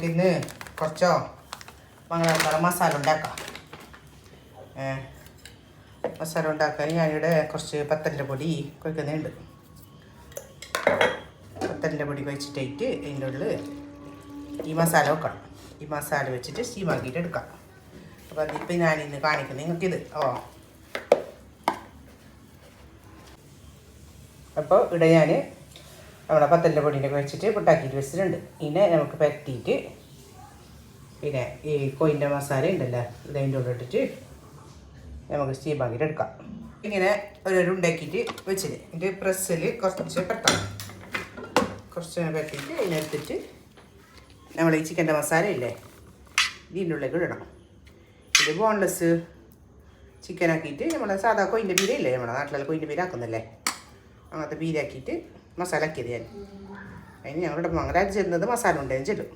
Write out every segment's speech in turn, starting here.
നമുക്കിന്ന് കുറച്ചോ മംഗളാർക്കാട് മസാല ഉണ്ടാക്കാം. മസാല ഉണ്ടാക്കാൻ ഞാനിവിടെ കുറച്ച് പത്തലിൻ്റെ പൊടി കുഴക്കുന്നുണ്ട്. പത്തലിൻ്റെ പൊടി കുഴച്ചിട്ടായിട്ട് അതിൻ്റെ ഉള്ളിൽ ഈ മസാല വെക്കണം. ഈ മസാല വെച്ചിട്ട് സ്റ്റീമാക്കിയിട്ട് എടുക്കാം. അപ്പോൾ അതിപ്പോൾ ഞാനിന്ന് കാണിക്കുന്നത് നിങ്ങൾക്കിത്. അപ്പോൾ ഇവിടെ ഞാൻ നമ്മുടെ പത്തലിൻ്റെ പൊടിൻ്റെ കുഴച്ചിട്ട് പൊട്ടാക്കിയിട്ട് വെച്ചിട്ടുണ്ട്. ഇതിനെ നമുക്ക് പരത്തിയിട്ട് പിന്നെ ഈ കോയിൻ്റെ മസാല ഉണ്ടല്ലോ ഇതിൻ്റെ ഉള്ളിൽ ഇട്ടിട്ട് നമുക്ക് സ്റ്റീമാക്കിയിട്ട് എടുക്കാം. ഇങ്ങനെ ഒരു ഉണ്ടാക്കിയിട്ട് വെച്ചിട്ട് ഇതിൻ്റെ പ്രസ്സിൽ കുറച്ച് പെട്ടെന്ന് കുറച്ച് പരത്തിയിട്ട് അതിനെടുത്തിട്ട് നമ്മൾ ഈ ചിക്കൻ്റെ മസാല ഇല്ലേ ഇതിൻ്റെ ഉള്ളിലേക്ക് ഇടണം. ഇത് ബോൺലെസ് ചിക്കൻ ആക്കിയിട്ട് നമ്മൾ സാധാ കൊയിൻ്റെ പീരയില്ലേ നമ്മുടെ നാട്ടിലെ കൊയിൻ്റെ പീര ആക്കുന്നില്ലേ അങ്ങനത്തെ പീരാക്കിയിട്ട് മസാല ആക്കിയത് ഞാൻ. അതിന് ഞങ്ങളുടെ മംഗലാറ്റ് ചെല്ലുന്നത് മസാല ഉണ്ടെന്ന് ചെല്ലും.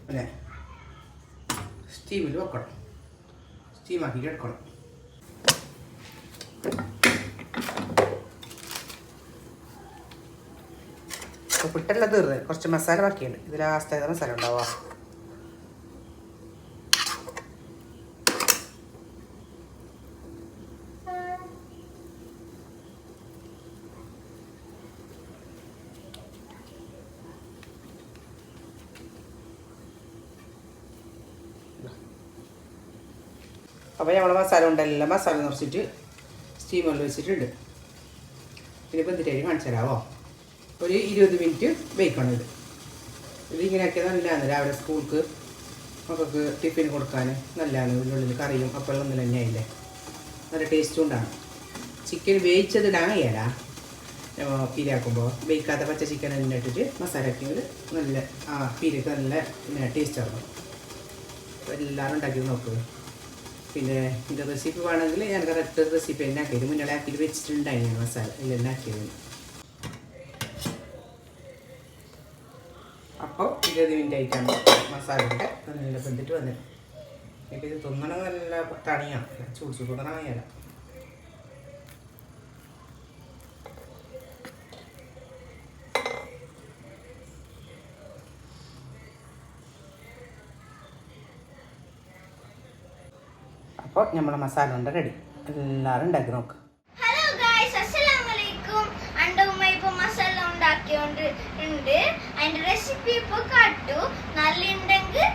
പിന്നെ സ്റ്റീമിൽ വെക്കണം. സ്റ്റീമാക്കിയിട്ട് എടുക്കണം. പുട്ടെല്ലാം തീർന്ന് കുറച്ച് മസാല ബാക്കിയുണ്ട്. ഇത് ലാസ്റ്റ് മസാല ഉണ്ടാവുക. അപ്പോൾ നമ്മൾ മസാല ഉണ്ടല്ലോ മസാല നിറച്ചിട്ട് സ്റ്റീമറിൽ വെച്ചിട്ടുണ്ട്. പിന്നെ വെന്തിട്ടേരി കാണിച്ചു തരാമോ? ഒരു 20 മിനിറ്റ് വേവിക്കണം. ഇതിങ്ങനെ ആക്കിയാൽ നല്ലതാണ്. രാവിലെ സ്കൂൾക്ക് മക്കൾക്ക് ടിഫിൻ കൊടുക്കാൻ നല്ലതാണ്. ഇതിനുള്ളിൽ കറിയും അപ്പോഴും ഒന്നും തന്നെയായില്ലേ, നല്ല ടേസ്റ്റും ഉണ്ടാണ്. ചിക്കൻ വേവിച്ചതിടാൻ കഴിയാല പീരയാക്കുമ്പോൾ വേവിക്കാത്ത പച്ച ചിക്കൻ തന്നെ ഇട്ടിട്ട് മസാല ആക്കിയത് നല്ല പീരക്ക് നല്ല പിന്നെ ടേസ്റ്റ് ഇറങ്ങും. അപ്പോൾ എല്ലാവരും ഉണ്ടാക്കി നോക്കുക. പിന്നെ ഇതിൻ്റെ റെസിപ്പി വേണമെങ്കിൽ ഞാൻ കറക്റ്റ് റെസിപ്പി തന്നെ ആക്കിയത് മുന്നേ ആക്കിയിട്ട് വെച്ചിട്ടുണ്ടായിരുന്നു മസാല എല്ലാം ആക്കിയത്. അപ്പോൾ 20 മിനിറ്റ് ആയിട്ടാണ് മസാലയുടെ നല്ല വെന്തിട്ട് വന്നിട്ട്. എനിക്ക് ഇത് തിന്നണം നല്ല തണിയാണ്, ചൂട് തിന്നണം കഴിയാല. അപ്പോൾ നമ്മളെ മസാല ഉണ്ട് റെഡി. എല്ലാവരും ഉണ്ടാക്കി നോക്കുക. ഹലോ ഗായ്സ്, അസ്സലാമു അലൈക്കും. എൻ്റെ ഉമ്മ ഇപ്പോൾ മസാല ഉണ്ടാക്കിയോണ്ട് ഉണ്ട്. അതിൻ്റെ റെസിപ്പി ഇപ്പോൾ കാട്ടു. നല്ലുണ്ടെങ്കിൽ